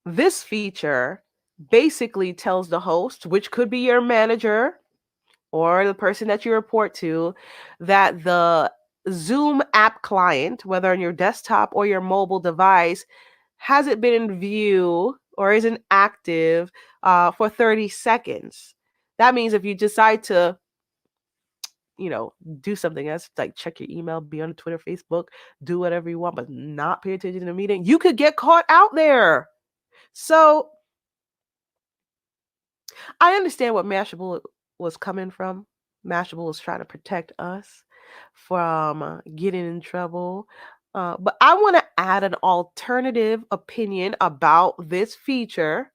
This feature basically tells the host, which could be your manager or the person that you report to, that the Zoom app client, whether on your desktop or your mobile device, hasn't been in view or isn't active for 30 seconds. That means if you decide to, do something else, like check your email, be on Twitter, Facebook, do whatever you want, but not pay attention to the meeting, you could get caught out there. So I understand what Mashable was coming from. Mashable was trying to protect us from getting in trouble. But I want to add an alternative opinion about this feature,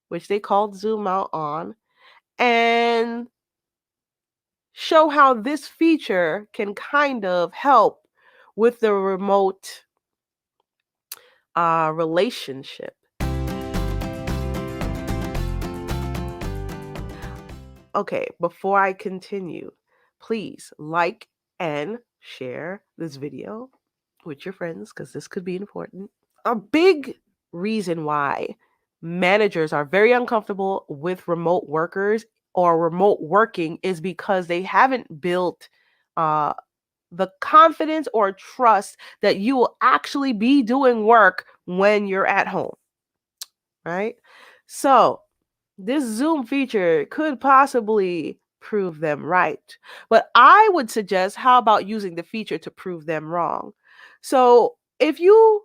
which they called Zoom Out on, and show how this feature can kind of help with the remote relationship. Okay, before I continue, please like and share this video with your friends because this could be important. A big reason why managers are very uncomfortable with remote workers or remote working is because they haven't built uh, the confidence or trust that you will actually be doing work when you're at home, right? So, this Zoom feature could possibly prove them right. But I would suggest, how about using the feature to prove them wrong? So if you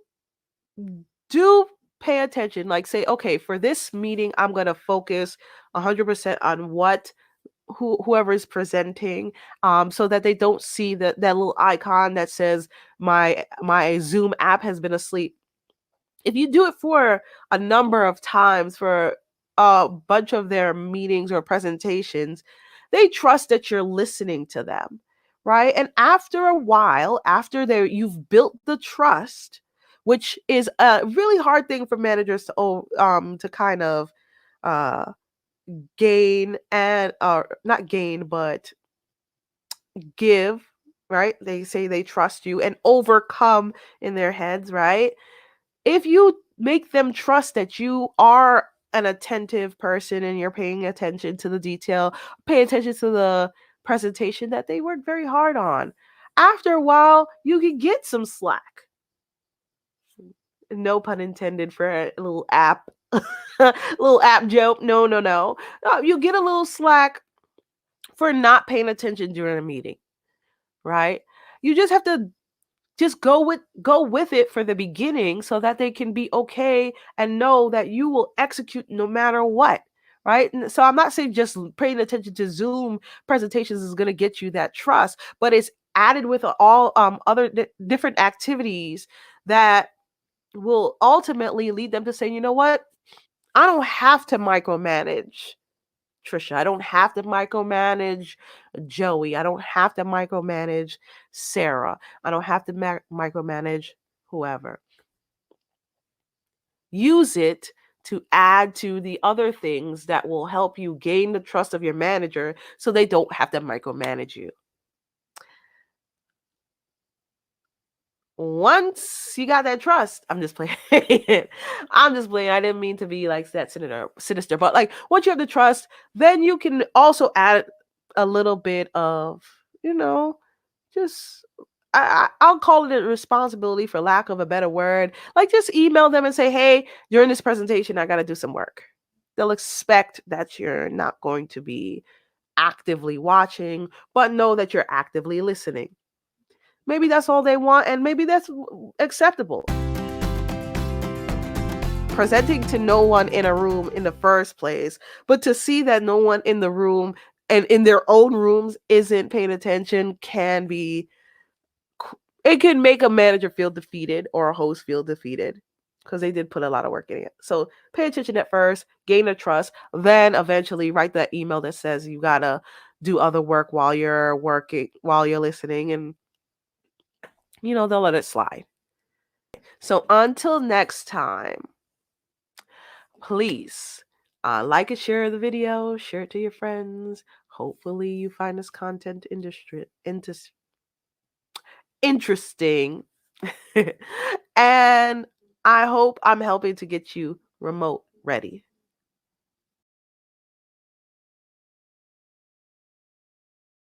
do pay attention, like say, okay, for this meeting, I'm going to focus 100% on what whoever is presenting, so that they don't see that little icon that says my Zoom app has been asleep. If you do it for a number of times for a bunch of their meetings or presentations, they trust that you're listening to them, right? And after a while, after you've built the trust, which is a really hard thing for managers to kind of uh, gain and not gain, but give, right? They say they trust you and overcome in their heads, right? If you make them trust that you are an attentive person and you're paying attention to the detail, pay attention to the presentation that they worked very hard on, after a while, you can get some slack. No pun intended for a little app, little app joke. No, no, no. You get a little slack for not paying attention during a meeting, right? You just have to just go with it for the beginning so that they can be okay and know that you will execute no matter what, right? And so I'm not saying just paying attention to Zoom presentations is going to get you that trust, but it's added with all other different activities that will ultimately lead them to say, you know what, I don't have to micromanage Trisha. I don't have to micromanage Joey. I don't have to micromanage Sarah. I don't have to micromanage whoever. Use it to add to the other things that will help you gain the trust of your manager so they don't have to micromanage you. Once you got that trust, I'm just playing. I'm just playing. I didn't mean to be like that sinister, but like once you have the trust, then you can also add a little bit of, just I'll call it a responsibility for lack of a better word. Like just email them and say, hey, during this presentation, I got to do some work. They'll expect that you're not going to be actively watching, but know that you're actively listening. Maybe that's all they want, and maybe that's acceptable. Presenting to no one in a room in the first place, but to see that no one in the room and in their own rooms isn't paying attention it can make a manager feel defeated or a host feel defeated because they did put a lot of work in it. So pay attention at first, gain the trust, then eventually write that email that says you gotta do other work while you're working, while you're listening, and they'll let it slide. So until next time, please like and share the video, share it to your friends. Hopefully you find this content interesting. And I hope I'm helping to get you remote ready.